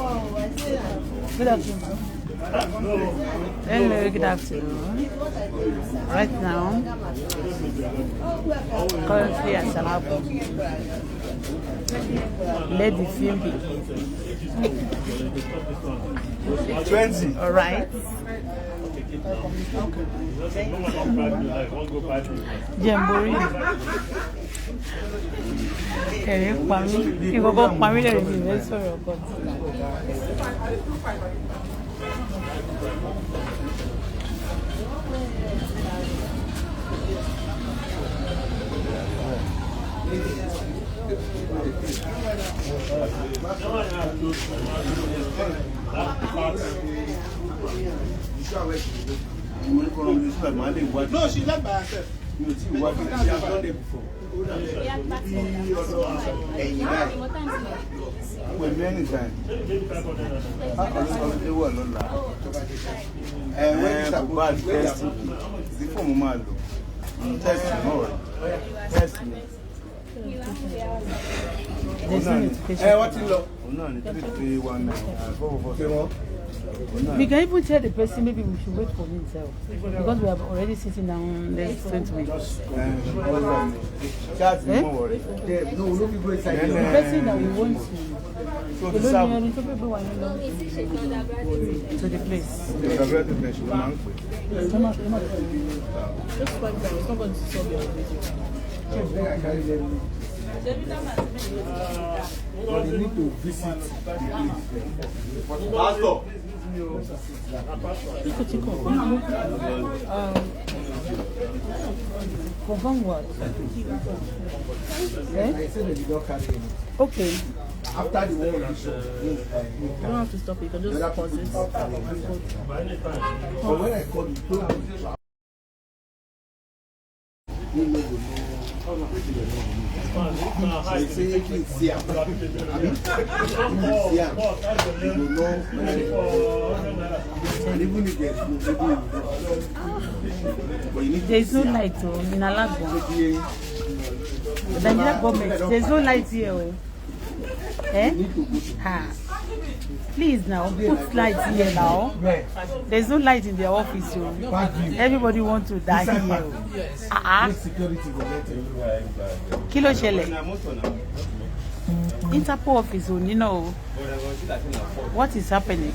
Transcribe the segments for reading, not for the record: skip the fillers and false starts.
Good afternoon. Hello, good afternoon. Right now, currently at Salabo. Let the film begin. 20. All right. Jamboree. Kẹ̀rin pa mí. Ìkọ̀kọ̀ pa mí lẹ́rìí mi ìwé sọ̀rọ̀ kan. No, she left by herself. She has done it before. Well, many times. Test me. What's in law? We can even tell the person maybe we should wait for himself because we are already sitting down. Let's 20 minutes. The person that we want to the place. But you need to visit the Pastor. Confirm what? I said that you don't carry it. Okay. After the war, you don't have to stop it, you can just pause it. But when I called you, I say it's here. And even if there is no light in Alago. The Nigerian government, there is no light here. Eh? Ha. Please now, put lights here now. There's no light in their office. Everybody wants to die here. Kilo Shele. Interpol office, you know. What is happening?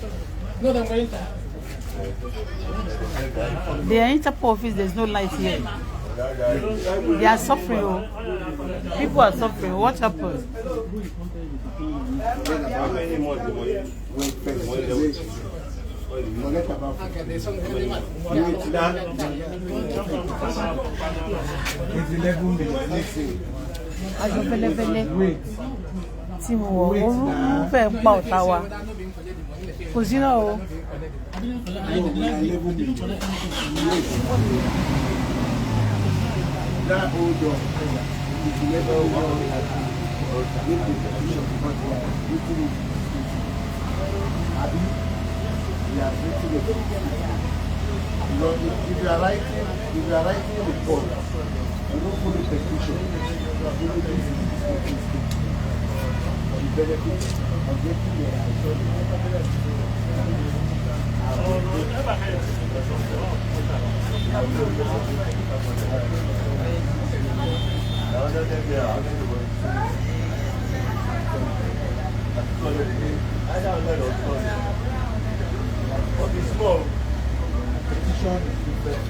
Their Interpol office, there's no light here. They are suffering. People are suffering. What happened? Aṣọ fẹ́lẹ́fẹ́lẹ́ tí mo wọ̀ oorun fẹ́ pa ọ̀tá wa kò sí náà o. If you are writing a report, you don't follow petition. The benefit of getting the small petition is different.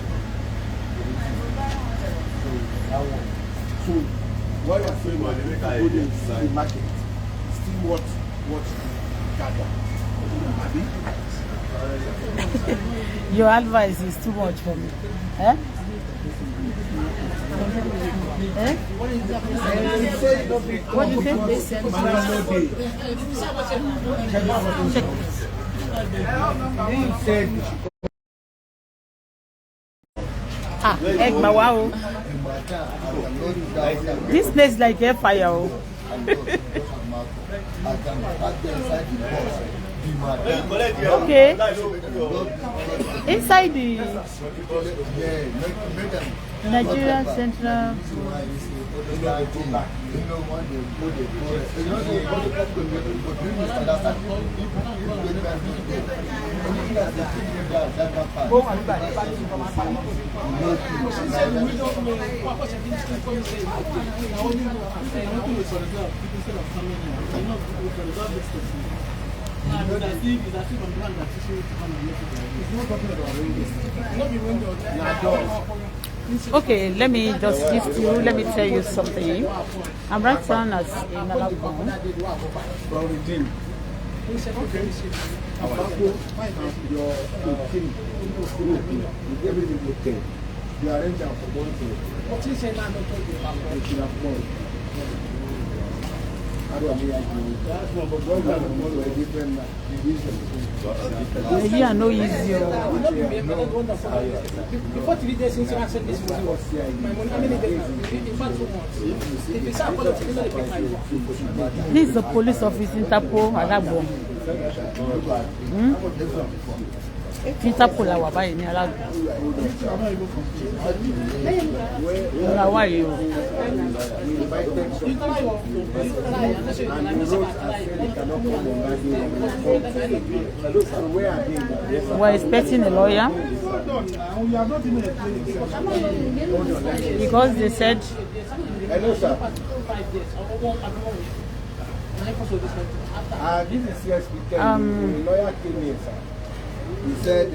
So what you are saying about the market is still what you gather. Your advice is too much for me. Eh? Eh? What do you think? Egg wow. This place is like air fire. Okay. Inside the Nigeria Central. Okay, let me just give you, let me tell you something. I'm right down as in Alabama. Yeah, no easy. This is the police office in Tapo, Alagbo. Interpol our buying in Alagbo. How are you? We're expecting a lawyer because they said hello, sir. This is CSP. The lawyer came here, sir. He said,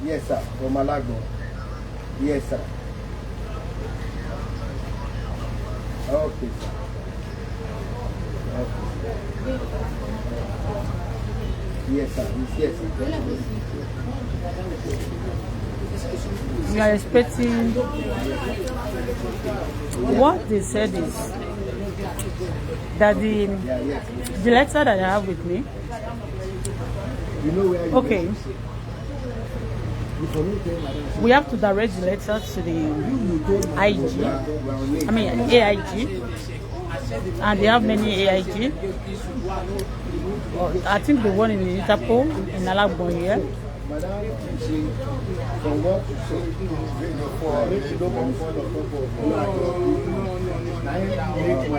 yes, sir, from Malago. Yes, sir. Okay, sir. Okay. Yes, sir. Yes, sir. we are expecting. What they said is that the letter that I have with me. Okay. We have to direct the letter to the IG. I mean AIG. And they have many AIG. I think the one in the Interpol in Alagbo here.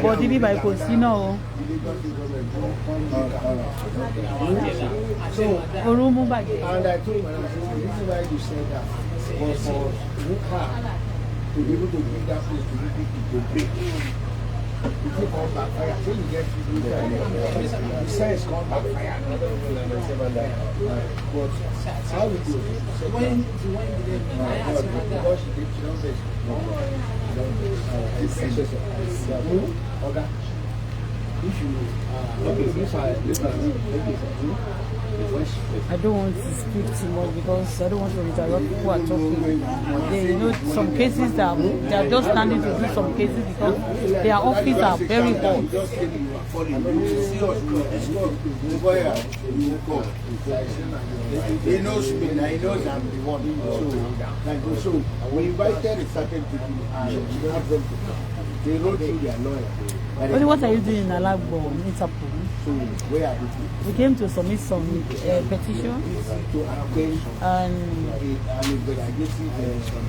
But the by Cosino. And I told him, this is why you said that. But for Luca to be able to bring that place to people to break. If you come backfire, so you get people there. You say it's called backfire. But how we do it? Because she did, she don't say okay. If you I don't want to speak too much because I don't want to interrupt people are talking. They, you know, some cases that they are just standing to do some cases because their office are very hot. He knows me, and he knows I'm the one. So we invited a certain people and we asked them to come. They wrote to their lawyer. Only what are you doing in Alagbo, Interpol? So where are you? We came to submit some petition and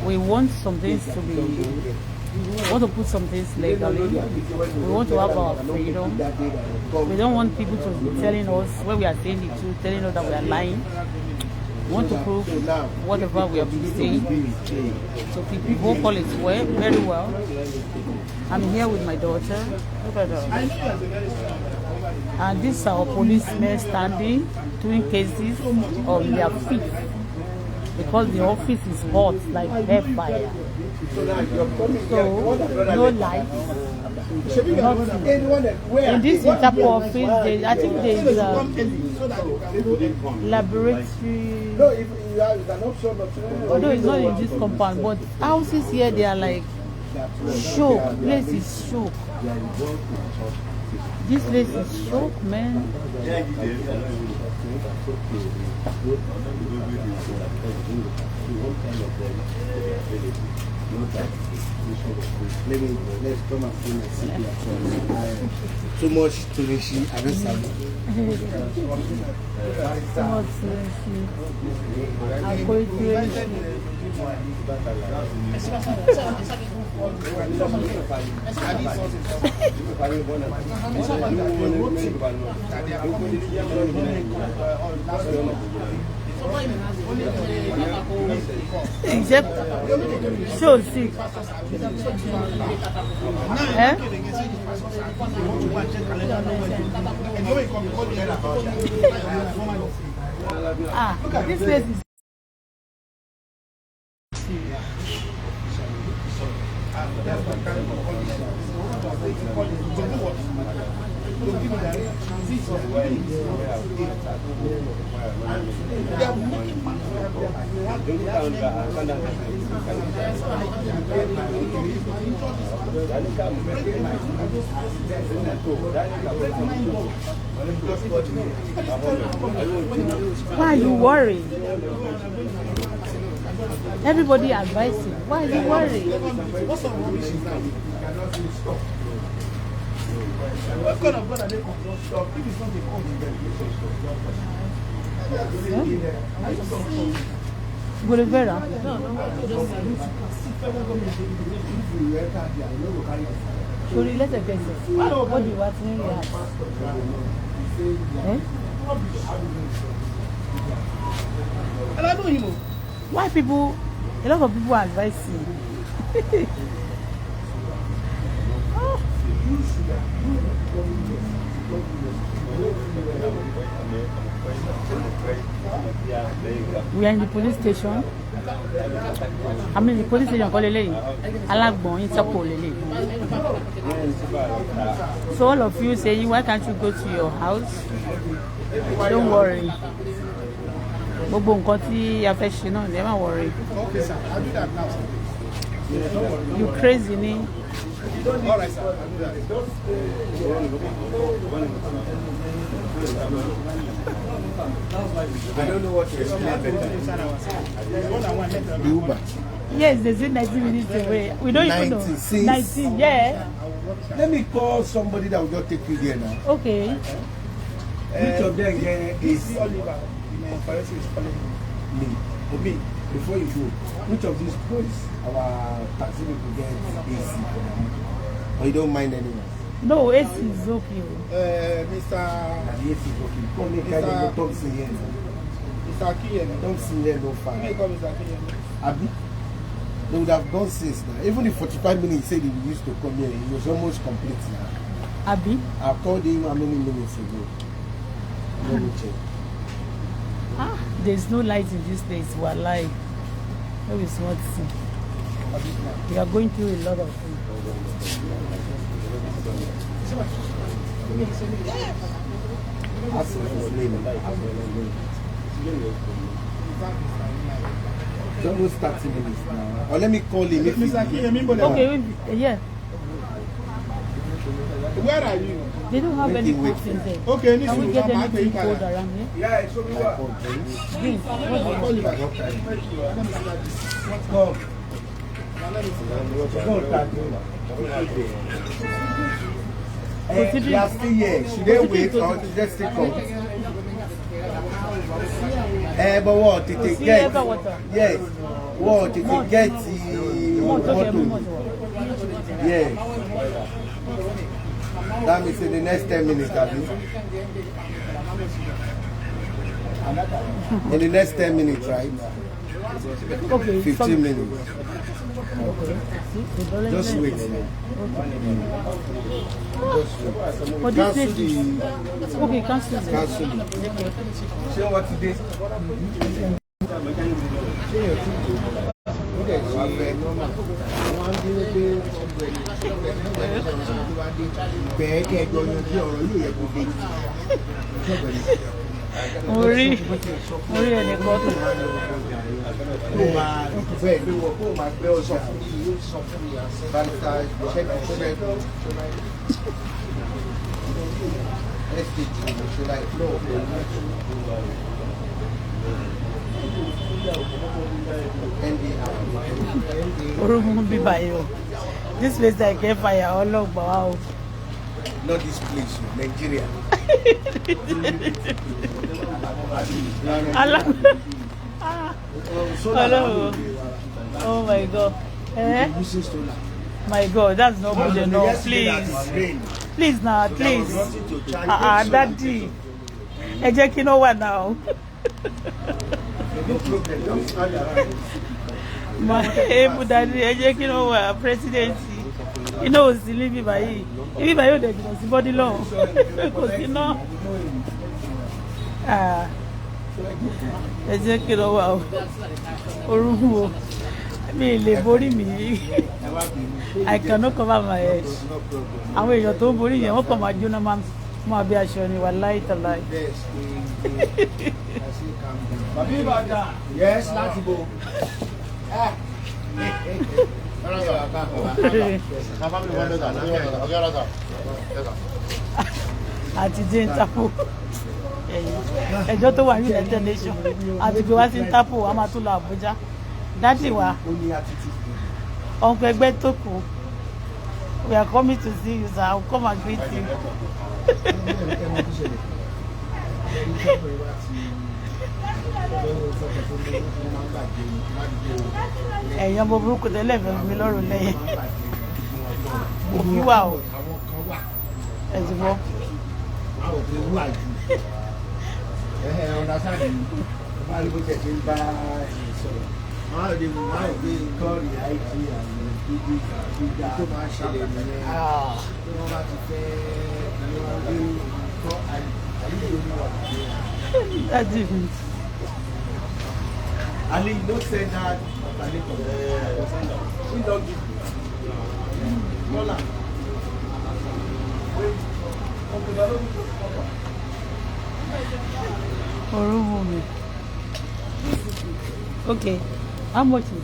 we want some things to be, we want to put some things legally. We want to have our freedom. We don't want people to be telling us when we are saying the truth, telling us that we are lying. We want to prove whatever we have been saying. So people go call it well, very well. I'm here with my daughter. Look at her. And this is our policemen standing, doing cases on their feet. Because the office is hot, like hellfire. So, no light. In this Interpol office, I think there is a laboratory. Although it's not in this compound, but houses here, they are like shook. Place is shook. This place is shook, man. Maybe let's come and clean and see here. Too much to rishi, I don't know. Too much to rishi. I'm going to rishi. Except show sick. Eh? Ah, this place is why are you worried? Everybody advising. Why are you worried? What kind of God are they control stop? If it's not a court, Bolivera? Sorry, let's get this. What do you want to know? And I know him. Why people, a lot of people are advising. We are in the police station. I mean the police station called Alagbon in Chapolele. So all of you saying, why can't you go to your house? Don't worry. Never worry. Okay, sir. I'll do that now, sir. You crazy, me? All right, sir. I'll do that. I don't know what to explain better. The Uber. Yes, they say 19 minutes away. We don't even know. 19, yeah. Let me call somebody that will just take you there now. Okay. Which of them is Oliver? Is calling me. Me. Before you go, which of these boys our taxi people get AC? Or you don't mind anyone? No, AC is okay. Mr. AC is okay. Come here, Mr. Thompson here. Mr. Akiyen. Thompson here, no far. You call Mr. Akiyen. Abi? They would have gone since now. Even the 45 minutes he said he used to come here, it was almost complete now. Abi? I called him how many minutes ago? Let me check. Ah, there's no light in this place. We are live. That is what see. We are going through a lot of things. Ask him his name. It's almost 30 minutes now. Or let me call him if he's okay, yeah. Where are you? They don't have any books in there. Okay, can we get anything cold around here? Yeah, it's over. Drink. Go. They are still here. Should they wait or should they still come? But what? Did they get? Yes. What? Did they get the motor? Yes. That means in the next 10 minutes, in the next 10 minutes, right? Okay. 15 minutes. Okay. Just wait. For this place, okay, cancel. Cancel. See what it is? Ori ẹni kọ́ tó. This place like a fire all over. Wow. Not this place, Nigeria. Hello. Oh my God. Eh? My God, that's not good enough. Please. Please now, please. Daddy. Ẹ jẹ́ kí no one now. My daddy, ẹ jẹ́ kí no one presidency. You know, it's living by you. Living by you, there's body law. Because you know. Ẹ jẹ́ kí no one. Oruhu. Me le body me. I cannot cover my head. Àwọn èèyàn tó borí yẹn wọ́n kàn máa jóná máa bí aṣọ ni wallahi tallahi. Yes, láti bo. Àti jẹ́ Interpol. Ẹjọ́ tó wà ní United Nations àti gbé wá sí Interpol a máa tún lọ Abuja. Dádì wa ọ̀pọ̀ ẹgbẹ́ tó kù. We are coming to see you, sir. I will come and greet you. Ẹ̀yin ọmọ burúkú tẹ́lẹ̀ fẹ́ mi lọ́rùn lẹ́yìn. Òbí wà o. Ẹ̀sìn bọ́. That's it. Ali, you don't say that. We don't give $1. Okay, how much is it?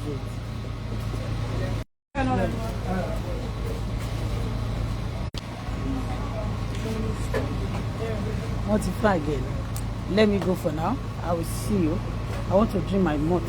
What's the flag again? Let me go for now. I will see you. I want to drink my mouth.